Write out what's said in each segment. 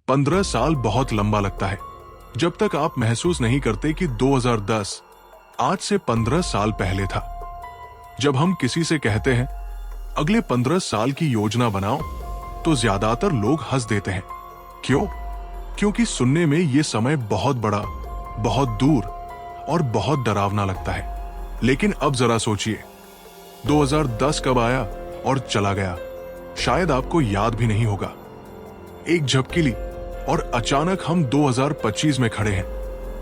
15 साल बहुत लंबा लगता है जब तक आप महसूस नहीं करते कि 2010 आज से 15 साल पहले था। जब हम किसी से कहते हैं अगले 15 साल की योजना बनाओ तो ज्यादातर लोग हंस देते हैं। क्यों? क्योंकि सुनने में यह समय बहुत बड़ा, बहुत दूर और बहुत डरावना लगता है। लेकिन अब जरा सोचिए, 2010 कब आया और चला गया, शायद आपको याद भी नहीं होगा। एक झपकी ली और अचानक हम 2025 में खड़े हैं।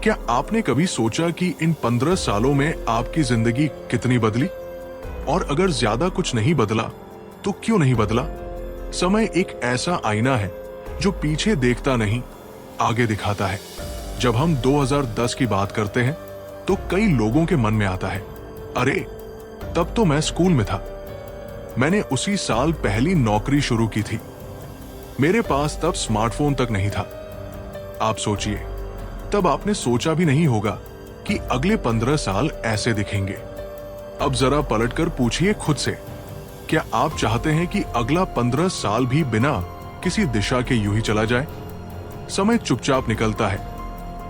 क्या आपने कभी सोचा कि इन 15 सालों में आपकी जिंदगी कितनी बदली? और अगर ज्यादा कुछ नहीं बदला तो क्यों नहीं बदला? समय एक ऐसा आईना है जो पीछे देखता नहीं, आगे दिखाता है। जब हम 2010 की बात करते हैं तो कई लोगों के मन में आता है, अरे तब तो मैं स्कूल में था, मैंने उसी साल पहली नौकरी शुरू की थी, मेरे पास तब स्मार्टफोन तक नहीं था। आप सोचिए, तब आपने सोचा भी नहीं होगा कि अगले 15 साल ऐसे दिखेंगे। अब जरा पलटकर पूछिए खुद से, क्या आप चाहते हैं कि अगला 15 साल भी बिना किसी दिशा के यूं ही चला जाए? समय चुपचाप निकलता है,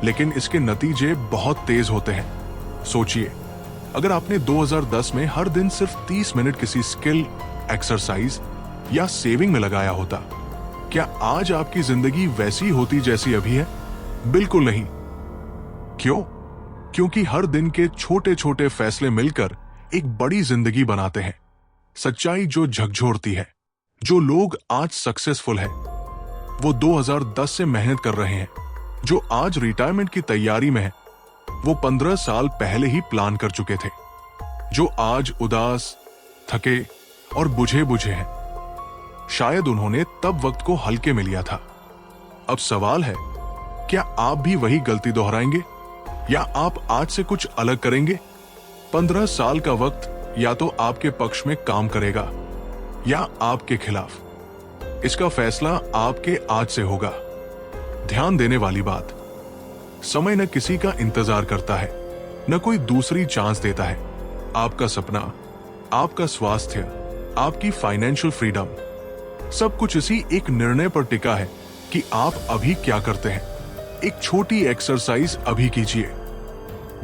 लेकिन इसके नतीजे बहुत तेज होते हैं। सोचिए, अगर आपने 2010 में हर दिन सिर्फ 30 मिनट किसी स्किल, एक्सरसाइज या सेविंग में लगाया होता, क्या आज आपकी जिंदगी वैसी होती जैसी अभी है? बिल्कुल नहीं। क्यों? क्योंकि हर दिन के छोटे छोटे फैसले मिलकर एक बड़ी जिंदगी बनाते हैं। सच्चाई जो झकझोरती है, जो लोग आज सक्सेसफुल हैं, वो 2010 से मेहनत कर रहे हैं। जो आज रिटायरमेंट की तैयारी में है, वो 15 साल पहले ही प्लान कर चुके थे। जो आज उदास, थके और बुझे बुझे हैं, शायद उन्होंने तब वक्त को हल्के में लिया था। अब सवाल है, क्या आप भी वही गलती दोहराएंगे या आप आज से कुछ अलग करेंगे? 15 साल का वक्त या तो आपके पक्ष में काम करेगा या आपके खिलाफ। इसका फैसला आपके आज से होगा। ध्यान देने वाली बात, समय न किसी का इंतजार करता है, न कोई दूसरी चांस देता है। आपका सपना, आपका स्वास्थ्य, आपकी फाइनेंशियल फ्रीडम, सब कुछ इसी एक निर्णय पर टिका है कि आप अभी क्या करते हैं। एक छोटी एक्सरसाइज अभी कीजिए।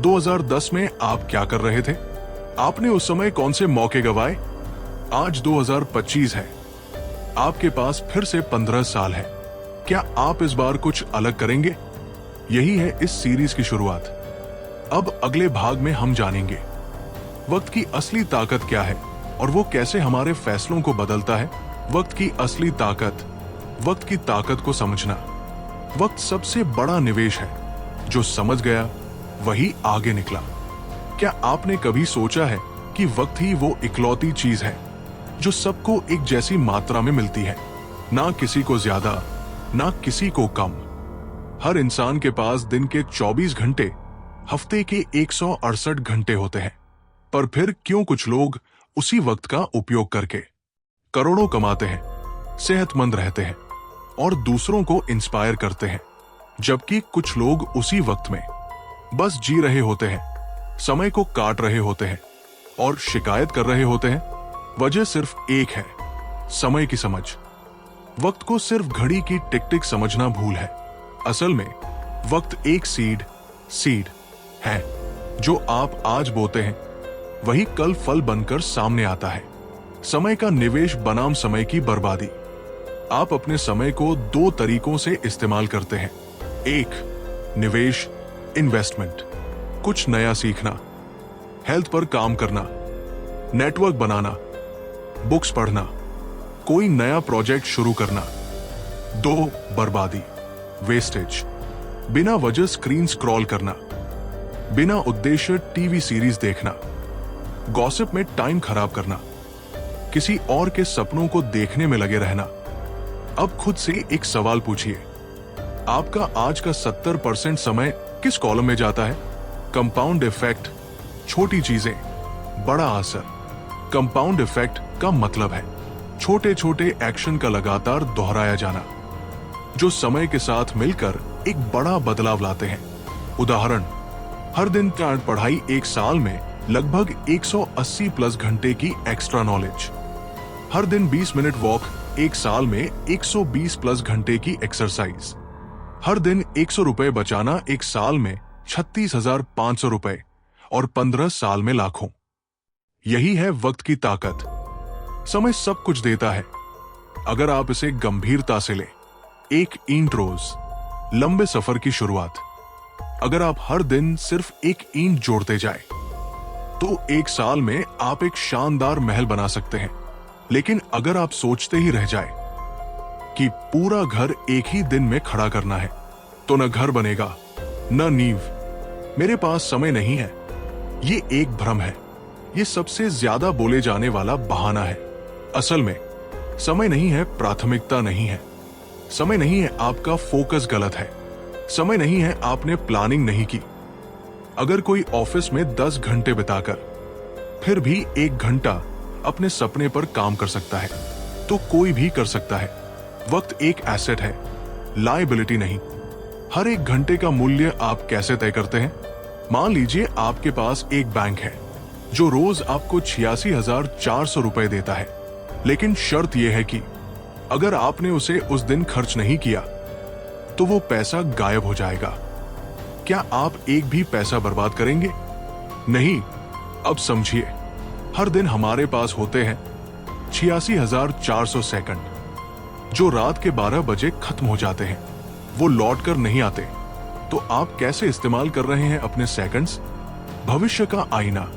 2010 में आप क्या कर रहे थे? आपने उस समय कौन से मौके गंवाए? आज 2025 है, आपके पास फिर से 15 साल है। क्या आप इस बार कुछ अलग करेंगे? यही है इस सीरीज की शुरुआत। अब अगले भाग में हम जानेंगे वक्त की असली ताकत क्या है और वो कैसे हमारे फैसलों को बदलता है। वक्त की असली ताकत, वक्त की ताकत को समझना। वक्त सबसे बड़ा निवेश है, जो समझ गया वही आगे निकला। क्या आपने कभी सोचा है कि वक्त ही वो इकलौती चीज है जो सबको एक जैसी मात्रा में मिलती है, ना किसी को ज्यादा, ना किसी को कम। हर इंसान के पास दिन के 24 घंटे, हफ्ते के 168 घंटे होते हैं। पर फिर क्यों कुछ लोग उसी वक्त का उपयोग करके करोड़ों कमाते हैं, सेहतमंद रहते हैं और दूसरों को इंस्पायर करते हैं, जबकि कुछ लोग उसी वक्त में बस जी रहे होते हैं, समय को काट रहे होते हैं और शिकायत कर रहे होते हैं? वजह सिर्फ एक है, समय की समझ। वक्त को सिर्फ घड़ी की टिक टिक समझना भूल है। असल में वक्त एक सीड है जो आप आज बोते हैं, वही कल फल बनकर सामने आता है। समय का निवेश बनाम समय की बर्बादी। आप अपने समय को 2 तरीकों से इस्तेमाल करते हैं। एक, निवेश, इन्वेस्टमेंट, कुछ नया सीखना, हेल्थ पर काम करना, नेटवर्क बनाना, बुक्स पढ़ना, कोई नया प्रोजेक्ट शुरू करना। 2, बर्बादी, वेस्टेज, बिना वजह स्क्रीन स्क्रॉल करना, बिना उद्देश्य टीवी सीरीज देखना, गॉसिप में टाइम खराब करना, किसी और के सपनों को देखने में लगे रहना। अब खुद से एक सवाल पूछिए, आपका आज का 70% समय किस कॉलम में जाता है? कंपाउंड इफेक्ट, छोटी चीजें, बड़ा असर। कंपाउंड इफेक्ट का मतलब है छोटे छोटे एक्शन का लगातार दोहराया जाना, जो समय के साथ मिलकर एक बड़ा बदलाव लाते हैं। उदाहरण, हर दिन का पढ़ाई एक साल में लगभग 180 प्लस घंटे की एक्स्ट्रा नॉलेज। हर दिन 20 मिनट वॉक एक साल में 120 प्लस घंटे की एक्सरसाइज। हर दिन 100 रुपए बचाना एक साल में 36,500 रुपए और 15 साल में लाखों। यही है वक्त की ताकत। समय सब कुछ देता है अगर आप इसे गंभीरता से लें। एक ईंट रोज, लंबे सफर की शुरुआत। अगर आप हर दिन सिर्फ एक ईंट जोड़ते जाए तो एक साल में आप एक शानदार महल बना सकते हैं। लेकिन अगर आप सोचते ही रह जाए कि पूरा घर एक ही दिन में खड़ा करना है तो न घर बनेगा न नींव। मेरे पास समय नहीं है, ये एक भ्रम है। ये सबसे ज्यादा बोले जाने वाला बहाना है। असल में समय नहीं है, प्राथमिकता नहीं है। समय नहीं है, आपका फोकस गलत है। समय नहीं है, आपने प्लानिंग नहीं की। अगर कोई ऑफिस में 10 घंटे बिताकर फिर भी 1 घंटा अपने सपने पर काम कर सकता है तो कोई भी कर सकता है। वक्त एक एसेट है, लायबिलिटी नहीं। हर एक घंटे का मूल्य आप कैसे तय करते हैं? मान लीजिए आपके पास एक बैंक है जो रोज आपको 86,400 रुपए देता है, लेकिन शर्त यह है कि अगर आपने उसे उस दिन खर्च नहीं किया तो वो पैसा गायब हो जाएगा। क्या आप एक भी पैसा बर्बाद करेंगे? नहीं। अब समझिए, हर दिन हमारे पास होते हैं 86,400 सेकंड जो रात के 12 बजे खत्म हो जाते हैं। वो लौट कर नहीं आते। तो आप कैसे इस्तेमाल कर रहे हैं अपने सेकंड्स? भविष्य का आईना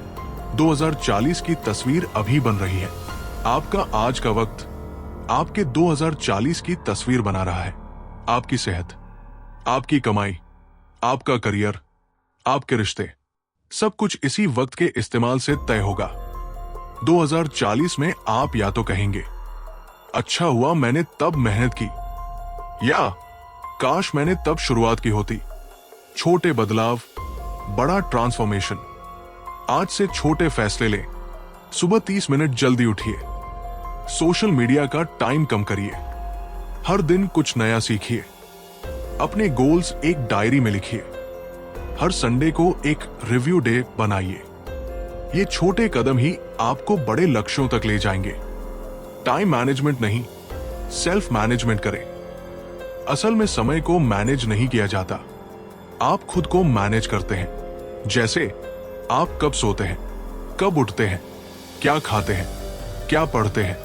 2040 की तस्वीर अभी बन रही है। आपका आज का वक्त आपके 2040 की तस्वीर बना रहा है। आपकी सेहत, आपकी कमाई, आपका करियर, आपके रिश्ते, सब कुछ इसी वक्त के इस्तेमाल से तय होगा। 2040 में आप या तो कहेंगे, अच्छा हुआ मैंने तब मेहनत की, या काश मैंने तब शुरुआत की होती। छोटे बदलाव, बड़ा ट्रांसफॉर्मेशन। आज से छोटे फैसले लें। सुबह 30 मिनट जल्दी उठिए। सोशल मीडिया का टाइम कम करिए। हर दिन कुछ नया सीखिए। अपने गोल्स एक डायरी में लिखिए। हर संडे को एक रिव्यू डे बनाइए। ये छोटे कदम ही आपको बड़े लक्ष्यों तक ले जाएंगे। टाइम मैनेजमेंट नहीं, सेल्फ मैनेजमेंट करें। असल में समय को मैनेज नहीं किया जाता, आप खुद को मैनेज करते हैं। जैसे आप कब सोते हैं, कब उठते हैं, क्या खाते हैं, क्या पढ़ते हैं,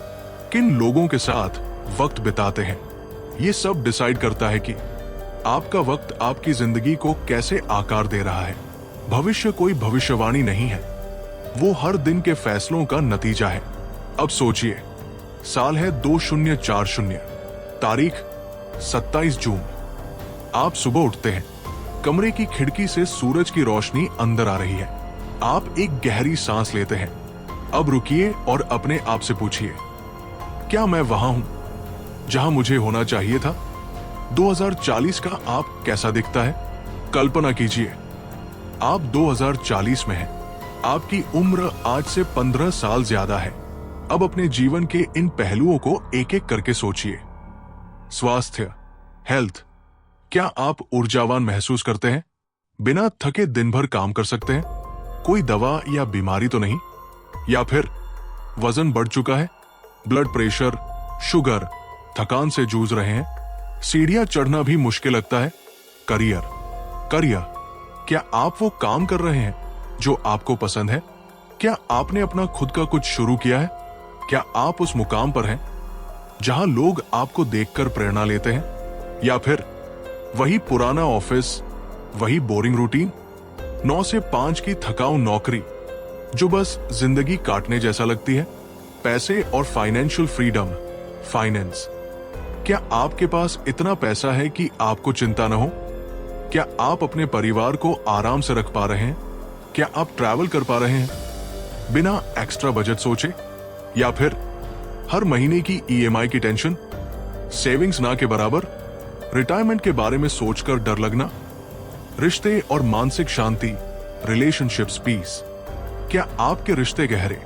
किन लोगों के साथ वक्त बिताते हैं। ये सब डिसाइड करता है कि आपका वक्त आपकी जिंदगी को कैसे आकार दे रहा है। भविष्य कोई भविष्यवाणी नहीं है, वो हर दिन के फैसलों का नतीजा है। अब सोचिए, साल है 2040, तारीख 27 जून। आप सुबह उठते हैं, कमरे की खिड़की से सूरज की रोशनी अंदर आ रही है। आप एक गहरी सांस लेते हैं। अब रुकिए और अपने आप से पूछिए, क्या मैं वहां हूं जहां मुझे होना चाहिए था? 2040 का आप कैसा दिखता है? कल्पना कीजिए, आप 2040 में हैं। आपकी उम्र आज से 15 साल ज्यादा है। अब अपने जीवन के इन पहलुओं को एक एक करके सोचिए। स्वास्थ्य, हेल्थ, क्या आप ऊर्जावान महसूस करते हैं? बिना थके दिन भर काम कर सकते हैं? कोई दवा या बीमारी तो नहीं? या फिर वजन बढ़ चुका है, ब्लड प्रेशर, शुगर, थकान से जूझ रहे हैं, सीढ़ियां चढ़ना भी मुश्किल लगता है? करियर, क्या आप वो काम कर रहे हैं जो आपको पसंद है? क्या आपने अपना खुद का कुछ शुरू किया है? क्या आप उस मुकाम पर हैं जहां लोग आपको देखकर प्रेरणा लेते हैं? या फिर वही पुराना ऑफिस, वही बोरिंग रूटीन, 9 से 5 की थकाऊ नौकरी जो बस जिंदगी काटने जैसा लगती है? पैसे और फाइनेंशियल फ्रीडम, फाइनेंस, क्या आपके पास इतना पैसा है कि आपको चिंता न हो? क्या आप अपने परिवार को आराम से रख पा रहे हैं? क्या आप ट्रैवल कर पा रहे हैं बिना एक्स्ट्रा बजट सोचे? या फिर हर महीने की ईएमआई की टेंशन, सेविंग्स ना के बराबर, रिटायरमेंट के बारे में सोचकर डर लगना? रिश्ते और मानसिक शांति, रिलेशनशिप्स, पीस, क्या आपके रिश्ते गहरे,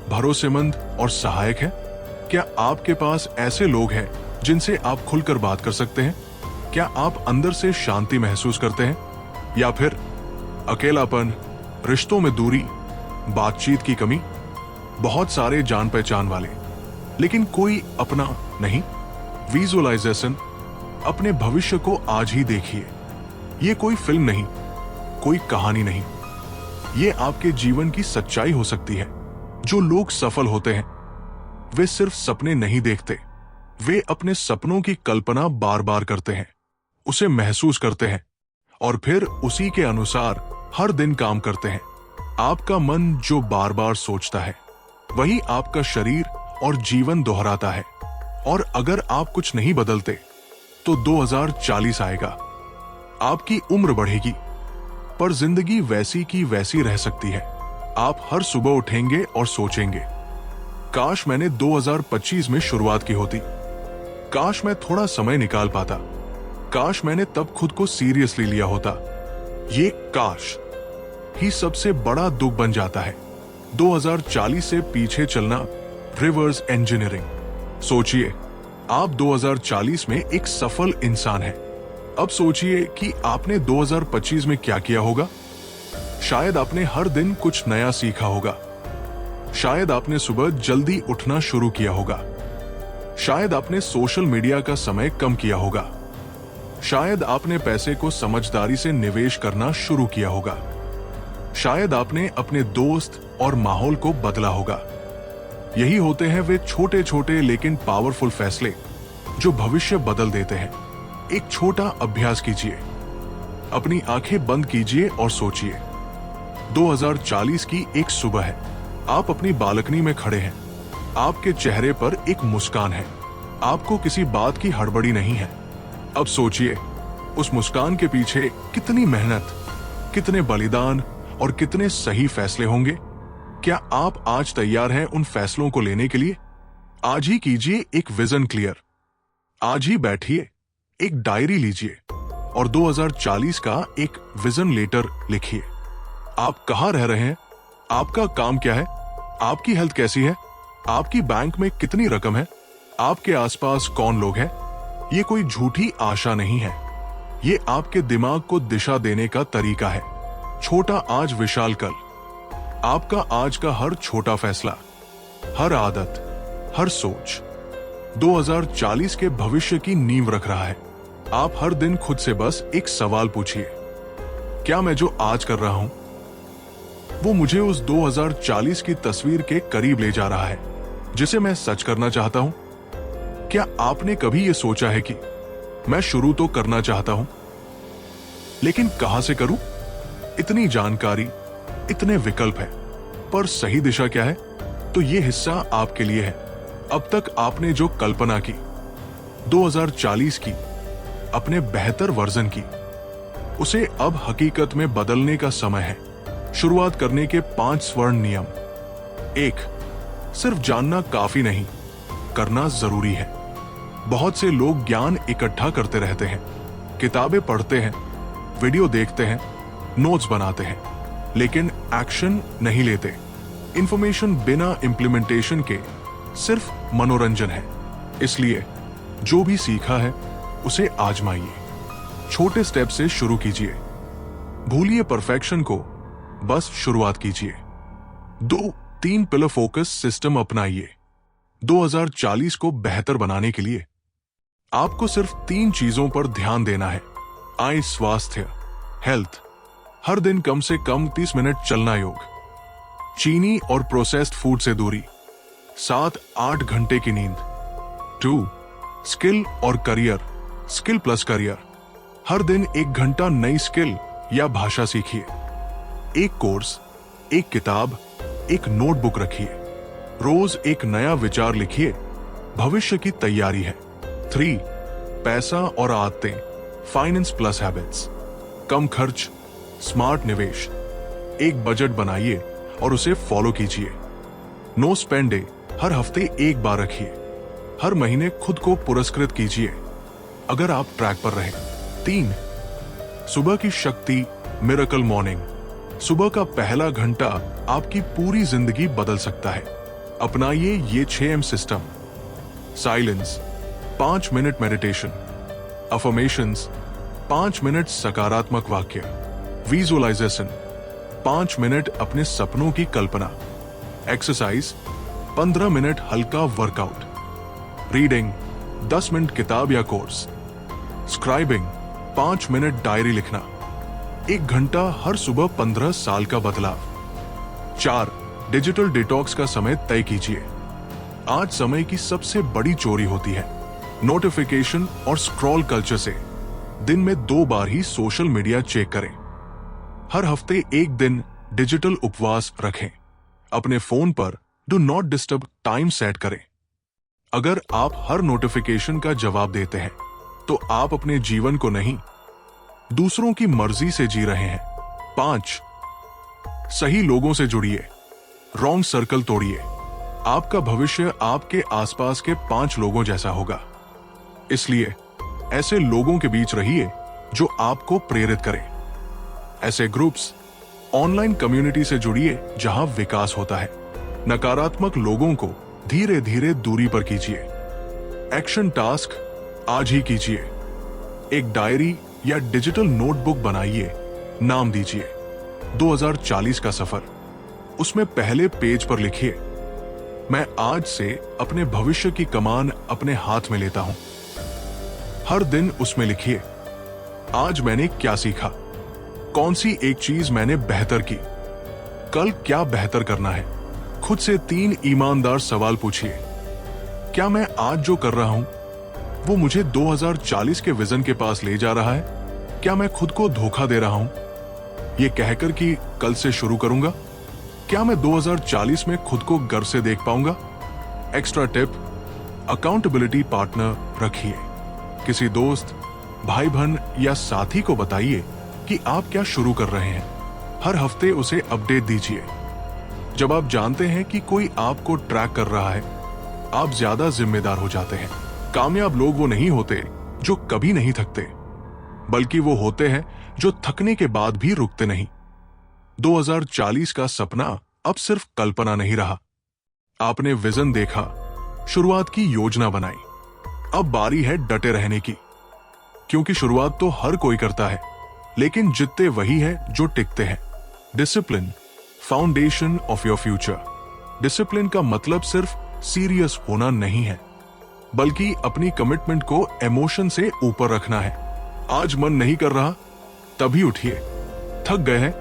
भरोसेमंद और सहायक हैं? क्या आपके पास ऐसे लोग हैं जिनसे आप खुलकर बात कर सकते हैं? क्या आप अंदर से शांति महसूस करते हैं? या फिर अकेलापन, रिश्तों में दूरी, बातचीत की कमी? बहुत सारे जान पहचान वाले, लेकिन कोई अपना नहीं। विजुअलाइजेशन, अपने भविष्य को आज ही देखिए। ये कोई फिल्म नहीं, कोई कहानी नहीं, ये आपके जीवन की सच्चाई हो सकती है। जो लोग सफल होते हैं वे सिर्फ सपने नहीं देखते, वे अपने सपनों की कल्पना बार बार करते हैं, उसे महसूस करते हैं और फिर उसी के अनुसार हर दिन काम करते हैं। आपका मन जो बार बार सोचता है वही आपका शरीर और जीवन दोहराता है। और अगर आप कुछ नहीं बदलते तो 2040 आएगा। आपकी उम्र बढ़ेगी पर जिंदगी वैसी की वैसी रह सकती है। आप हर सुबह उठेंगे और सोचेंगे, काश मैंने 2025 में शुरुआत की होती, काश मैं थोड़ा समय निकाल पाता, काश मैंने तब खुद को सीरियसली लिया होता। ये काश ही सबसे बड़ा दुख बन जाता है। 2040 से पीछे चलना रिवर्स इंजीनियरिंग। सोचिए, आप 2040 में एक सफल इंसान हैं। अब सोचिए कि आपने 2025 में क्या किया होगा। शायद आपने हर दिन कुछ नया सीखा होगा, शायद आपने सुबह जल्दी उठना शुरू किया होगा, शायद आपने सोशल मीडिया का समय कम किया होगा, शायद आपने पैसे को समझदारी से निवेश करना शुरू किया होगा, शायद आपने अपने दोस्त और माहौल को बदला होगा। यही होते हैं वे छोटे छोटे लेकिन पावरफुल फैसले जो भविष्य बदल देते हैं। एक छोटा अभ्यास कीजिए, अपनी आंखें बंद कीजिए और सोचिए। 2040 की एक सुबह है, आप अपनी बालकनी में खड़े हैं, आपके चेहरे पर एक मुस्कान है, आपको किसी बात की हड़बड़ी नहीं है। अब सोचिए, उस मुस्कान के पीछे कितनी मेहनत, कितने बलिदान और कितने सही फैसले होंगे। क्या आप आज तैयार हैं उन फैसलों को लेने के लिए? आज ही कीजिए एक विजन क्लियर, आज ही बैठिए, एक डायरी लीजिए और 2040 का एक विजन लेटर लिखिए। आप कहां रह रहे हैं, आपका काम क्या है, आपकी हेल्थ कैसी है, आपकी बैंक में कितनी रकम है, आपके आसपास कौन लोग हैं। ये कोई झूठी आशा नहीं है, ये आपके दिमाग को दिशा देने का तरीका है। छोटा आज विशाल कल। आपका आज का हर छोटा फैसला, हर आदत, हर सोच 2040 के भविष्य की नींव रख रहा है। आप हर दिन खुद से बस एक सवाल पूछिए, क्या मैं जो आज कर रहा हूं वो मुझे उस 2040 की तस्वीर के करीब ले जा रहा है जिसे मैं सच करना चाहता हूं? क्या आपने कभी ये सोचा है कि मैं शुरू तो करना चाहता हूं, लेकिन कहां से करूं? इतनी जानकारी, इतने विकल्प है, पर सही दिशा क्या है? तो ये हिस्सा आपके लिए है। अब तक आपने जो कल्पना की 2040 की, अपने बेहतर वर्जन की, उसे अब हकीकत में बदलने का समय है। शुरुआत करने के 5 स्वर्ण नियम। 1, सिर्फ जानना काफी नहीं, करना जरूरी है। बहुत से लोग ज्ञान इकट्ठा करते रहते हैं, किताबें पढ़ते हैं, वीडियो देखते हैं, नोट्स बनाते हैं, लेकिन एक्शन नहीं लेते। इंफॉर्मेशन बिना इंप्लीमेंटेशन के सिर्फ मनोरंजन है। इसलिए जो भी सीखा है उसे आजमाइए, छोटे स्टेप से शुरू कीजिए। भूलिए परफेक्शन को, बस शुरुआत कीजिए। 2-3 पिलर फोकस सिस्टम अपनाइए। 2040 को बेहतर बनाने के लिए आपको सिर्फ 3 चीजों पर ध्यान देना है। आय, स्वास्थ्य, हेल्थ। हर दिन कम से कम 30 मिनट चलना योग, चीनी और प्रोसेस्ड फूड से दूरी, 7-8 घंटे की नींद। 2, स्किल और करियर, स्किल प्लस करियर। हर दिन 1 घंटा नई स्किल या भाषा सीखिए। एक कोर्स, एक किताब, एक नोटबुक रखिए। रोज एक नया विचार लिखिए, भविष्य की तैयारी है। 3, पैसा और आदतें, फाइनेंस प्लस हैबिट्स। कम खर्च, स्मार्ट निवेश। एक बजट बनाइए और उसे फॉलो कीजिए। नो स्पेंड डे हर हफ्ते एक बार रखिए। हर महीने खुद को पुरस्कृत कीजिए अगर आप ट्रैक पर रहे। 3, सुबह की शक्ति, मिरेकल मॉर्निंग। सुबह का पहला घंटा आपकी पूरी जिंदगी बदल सकता है। अपनाइए ये 6M system. Silence, 5 minute meditation. Affirmations, 5 minute सकारात्मक वाक्य। विजुअलाइजेशन, 5 मिनट अपने सपनों की कल्पना। एक्सरसाइज, 15 मिनट हल्का वर्कआउट, रीडिंग 10 मिनट किताब या कोर्स, स्क्राइबिंग 5 मिनट डायरी लिखना, 1 घंटा हर सुबह 15 साल का बदलाव। 4. डिजिटल डिटॉक्स का समय तय कीजिए। आज समय की सबसे बड़ी चोरी होती है नोटिफिकेशन और स्क्रॉल कल्चर से। दिन में 2 बार ही सोशल मीडिया चेक करें। हर हफ्ते 1 दिन डिजिटल उपवास रखें। अपने फोन पर do not disturb time set करें। अगर आप हर नोटिफिकेशन का जवाब देते हैं तो आप अपने जीवन को नहीं, दूसरों की मर्जी से जी रहे हैं। 5. सही लोगों से जुड़िए, रॉन्ग सर्कल तोड़िए। आपका भविष्य आपके आसपास के 5 लोगों जैसा होगा, इसलिए ऐसे लोगों के बीच रहिए जो आपको प्रेरित करें। ऐसे ग्रुप्स, ऑनलाइन कम्युनिटी से जुड़िए जहां विकास होता है। नकारात्मक लोगों को धीरे धीरे दूरी पर कीजिए। एक्शन टास्क आज ही कीजिए। एक डायरी या डिजिटल नोटबुक बनाइए, नाम दीजिए 2040 का सफर। उसमें पहले पेज पर लिखिए, मैं आज से अपने भविष्य की कमान अपने हाथ में लेता हूं। हर दिन उसमें लिखिए, आज मैंने क्या सीखा, कौन सी एक चीज मैंने बेहतर की, कल क्या बेहतर करना है। खुद से 3 ईमानदार सवाल पूछिए, क्या मैं आज जो कर रहा हूं वो मुझे 2040 के विजन के पास ले जा रहा है? क्या मैं खुद को धोखा दे रहा हूं ये कहकर कि कल से शुरू करूंगा? क्या मैं 2040 में खुद को गर्व से देख पाऊंगा? एक्स्ट्रा टिप, अकाउंटेबिलिटी पार्टनर रखिए। किसी दोस्त, भाई बहन या साथी को बताइए कि आप क्या शुरू कर रहे हैं। हर हफ्ते उसे अपडेट दीजिए। जब आप जानते हैं कि कोई आपको ट्रैक कर रहा है, आप ज्यादा जिम्मेदार हो जाते हैं। कामयाब लोग वो नहीं होते जो कभी नहीं थकते, बल्कि वो होते हैं जो थकने के बाद भी रुकते नहीं। 2040 का सपना अब सिर्फ कल्पना नहीं रहा। आपने विजन देखा, शुरुआत की योजना बनाई, अब बारी है डटे रहने की। क्योंकि शुरुआत तो हर कोई करता है, लेकिन जीतते वही है जो टिकते हैं। Discipline, foundation of your future. Discipline का मतलब सिर्फ सीरियस होना नहीं है, बल्कि अपनी कमिटमेंट को इमोशन से ऊपर रखना है। आज मन नहीं कर रहा, तभी उठिए। थक गए हैं,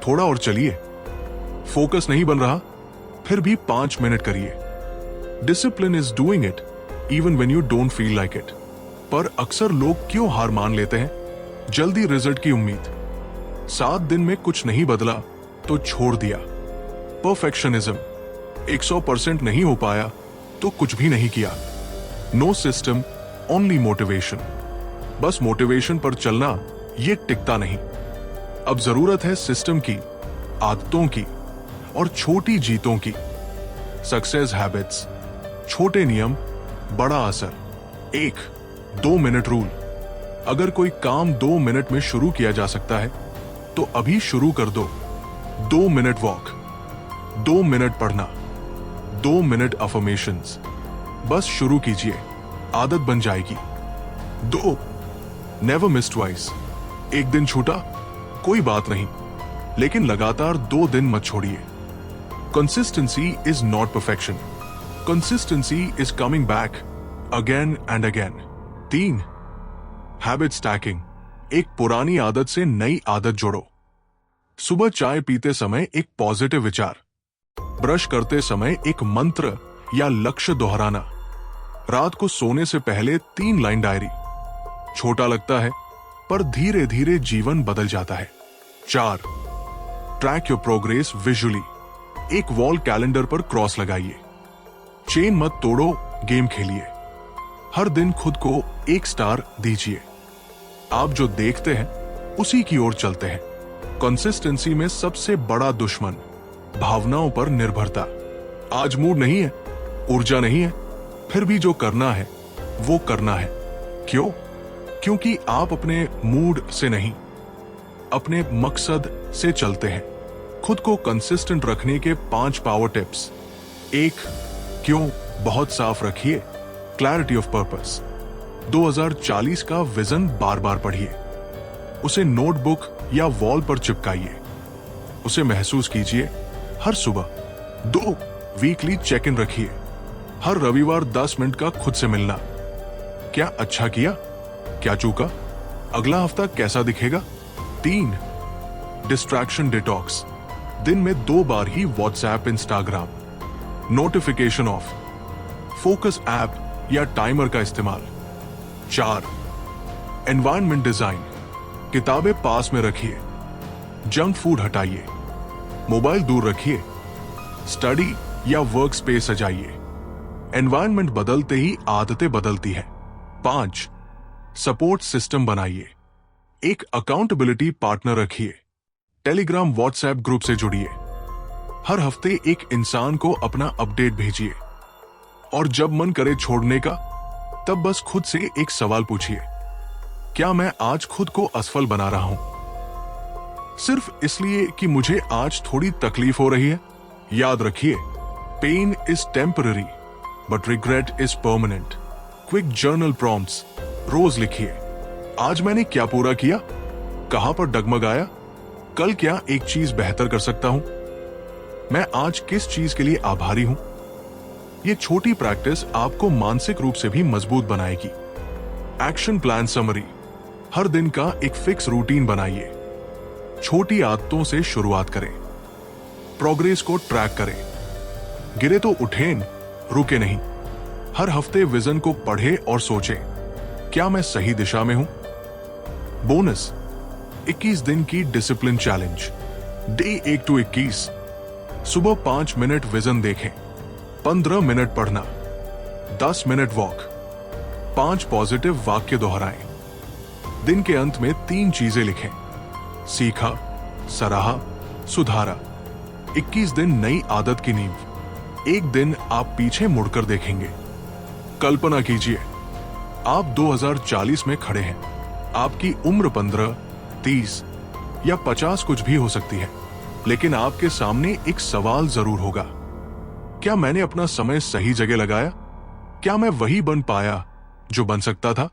थोड़ा और चलिए। फोकस नहीं बन रहा, फिर भी 5 मिनट करिए। Discipline is doing it even when you don't feel like it. पर अक्सर लोग क्यों हार मान लेते हैं? जल्दी रिजल्ट की उम्मीद। 7 दिन में कुछ नहीं बदला तो छोड़ दिया। परफेक्शनिज्म, 100% नहीं हो पाया तो कुछ भी नहीं किया। No system, only motivation. बस मोटिवेशन पर चलना ये टिकता नहीं। अब जरूरत है सिस्टम की, आदतों की और छोटी जीतों की। सक्सेस हैबिट्स, छोटे नियम, बड़ा असर। 1. 2 मिनट रूल। अगर कोई काम 2 मिनट में शुरू किया जा सकता है तो अभी शुरू कर दो। 2 मिनट वॉक, 2 मिनट पढ़ना, 2 मिनट अफर्मेशंस। बस शुरू कीजिए, आदत बन जाएगी। 2. Never miss twice. एक दिन छूटा, कोई बात नहीं, लेकिन लगातार 2 दिन मत छोड़िए। Consistency is not perfection, consistency is coming back again and again. 3. Habit stacking. एक पुरानी आदत से नई आदत जोड़ो। सुबह चाय पीते समय एक पॉजिटिव विचार, ब्रश करते समय एक मंत्र या लक्ष्य दोहराना, रात को सोने से पहले 3 लाइन डायरी। छोटा लगता है पर धीरे धीरे जीवन बदल जाता है। 4. Track your progress visually. एक वॉल कैलेंडर पर क्रॉस लगाइए। चेन मत तोड़ो, गेम खेलिए। हर दिन खुद को 1 स्टार दीजिए। आप जो देखते हैं उसी की ओर चलते हैं। कंसिस्टेंसी में सबसे बड़ा दुश्मन भावनाओं पर निर्भरता। आज मूड नहीं है, ऊर्जा नहीं है, फिर भी जो करना है वो करना है। क्यों? क्योंकि आप अपने मूड से नहीं, अपने मकसद से चलते हैं। खुद को कंसिस्टेंट रखने के 5 पावर टिप्स। 1. क्यों बहुत साफ रखिए, क्लैरिटी ऑफ पर्पस। 2040 का विजन बार बार पढ़िए, उसे नोटबुक या वॉल पर चिपकाइए, उसे महसूस कीजिए हर सुबह। 2. वीकली चेक इन रखिए। हर रविवार 10 मिनट का खुद से मिलना। क्या अच्छा किया, क्या चूका, अगला हफ्ता कैसा दिखेगा। 3, डिस्ट्रैक्शन डिटॉक्स। दिन में 2 बार ही WhatsApp, Instagram, notification off, focus app या टाइमर का इस्तेमाल। 4, एनवायरनमेंट डिजाइन। किताबें पास में रखिए, जंक फूड हटाइए, मोबाइल दूर रखिए, स्टडी या वर्क स्पेस सजाइए। एनवायरनमेंट बदलते ही आदतें बदलती हैं। 5, सपोर्ट सिस्टम बनाइए। एक अकाउंटेबिलिटी पार्टनर रखिए। टेलीग्राम, व्हाट्सएप ग्रुप से जुड़िए। हर हफ्ते एक इंसान को अपना अपडेट भेजिए और जब मन करे छोड़ने का, तब बस खुद से एक सवाल पूछिए, क्या मैं आज खुद को असफल बना रहा हूं सिर्फ इसलिए कि मुझे आज थोड़ी तकलीफ हो रही है। याद रखिए, pain is temporary but regret is permanent. Quick journal prompts रोज लिखिए। आज मैंने क्या पूरा किया, कहां पर डगमगाया, कल क्या एक चीज बेहतर कर सकता हूं, मैं आज किस चीज के लिए आभारी हूं। यह छोटी प्रैक्टिस आपको मानसिक रूप से भी मजबूत बनाएगी। Action plan summary. हर दिन का एक फिक्स रूटीन बनाइए। छोटी आदतों से शुरुआत करें। प्रोग्रेस को ट्रैक करें। गिरे तो उठें, रुके नहीं। हर हफ्ते विजन को पढ़े और सोचें, क्या मैं सही दिशा में हूं। बोनस, 21 दिन की डिसिप्लिन चैलेंज। Day 1 to 21। सुबह 5 मिनट विजन देखें, 15 मिनट पढ़ना, 10 मिनट वॉक, 5 पॉजिटिव वाक्य दोहराएं। दिन के अंत में 3 चीजें लिखें, सीखा, सराहा, सुधारा। 21 दिन नई आदत की नींव। एक दिन आप पीछे मुड़कर देखेंगे। कल्पना कीजिए, आप 2040 में खड़े हैं। आपकी उम्र 15, 30 या 50 कुछ भी हो सकती है, लेकिन आपके सामने एक सवाल जरूर होगा, क्या मैंने अपना समय सही जगह लगाया? क्या मैं वही बन पाया जो बन सकता था?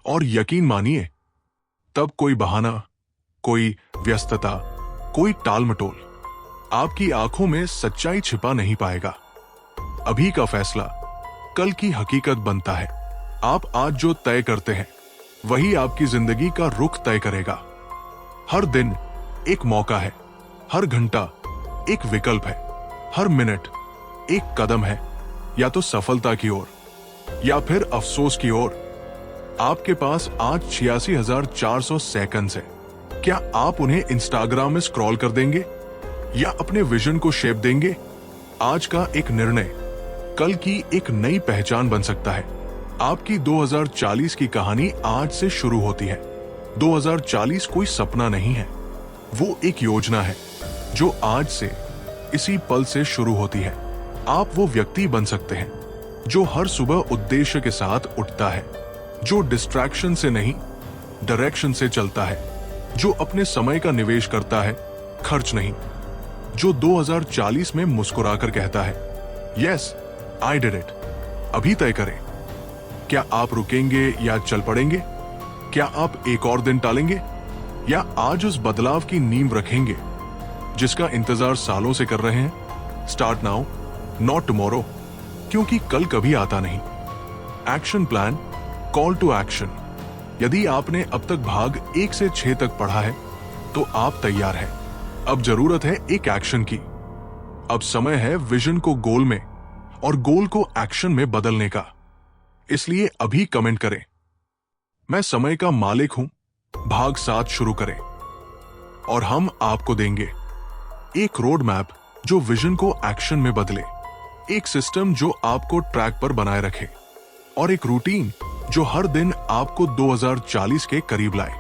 और यकीन मानिए, तब कोई बहाना, कोई व्यस्तता, कोई टाल मटोल आपकी आंखों में सच्चाई छिपा नहीं पाएगा। अभी का फैसला कल की हकीकत बनता है। आप आज जो तय करते हैं, वही आपकी जिंदगी का रुख तय करेगा। हर दिन एक मौका है, हर घंटा एक विकल्प है, हर मिनट एक कदम है, या तो सफलता की ओर या फिर अफसोस की ओर। आपके पास आज 86,400 सेकंड है। क्या आप उन्हें इंस्टाग्राम में स्क्रॉल कर देंगे या अपने विजन को शेप देंगे? आज का एक निर्णय कल की एक नई पहचान बन सकता है। आपकी 2040 की कहानी आज से शुरू होती है। 2040 कोई सपना नहीं है, वो एक योजना है जो आज से, इसी पल से शुरू होती है। आप वो व्यक्ति बन सकते हैं जो हर सुबह उद्देश्य के साथ उठता है, जो डिस्ट्रैक्शन से नहीं, डायरेक्शन से चलता है, जो अपने समय का निवेश करता है, खर्च नहीं, जो 2040 में मुस्कुराकर कहता है, यस आई डिड इट। अभी तय करें, क्या आप रुकेंगे या चल पड़ेंगे? क्या आप एक और दिन टालेंगे या आज उस बदलाव की नींव रखेंगे जिसका इंतजार सालों से कर रहे हैं? स्टार्ट नाउ, नॉट टुमारो, क्योंकि कल कभी आता नहीं। Action plan, call to action. यदि आपने अब तक भाग 1 से 6 तक पढ़ा है, तो आप तैयार हैं। अब जरूरत है एक एक्शन की। अब समय है विजन को गोल में और गोल को एक्शन में बदलने का। इसलिए अभी कमेंट करें, मैं समय का मालिक हूं, भाग 7 शुरू करें, और हम आपको देंगे एक रोड मैप जो विजन को एक्शन में बदले, एक सिस्टम जो आपको ट्रैक पर बनाए रखे, और एक रूटीन जो हर दिन आपको 2040 के करीब लाए।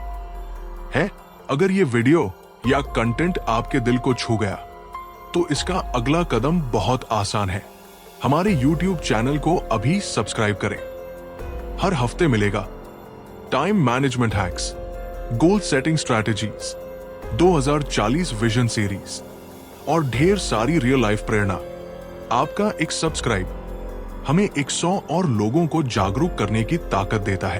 है, अगर ये वीडियो या कंटेंट आपके दिल को छू गया, तो इसका अगला कदम बहुत आसान है। हमारे YouTube चैनल को अभी सब्सक्राइब करें। हर हफ्ते मिलेगा time management hacks, goal setting strategies, 2040 vision series और ढेर सारी रियल लाइफ प्रेरणा। आपका एक सब्सक्राइब हमें 100 और लोगों को जागरूक करने की ताकत देता है।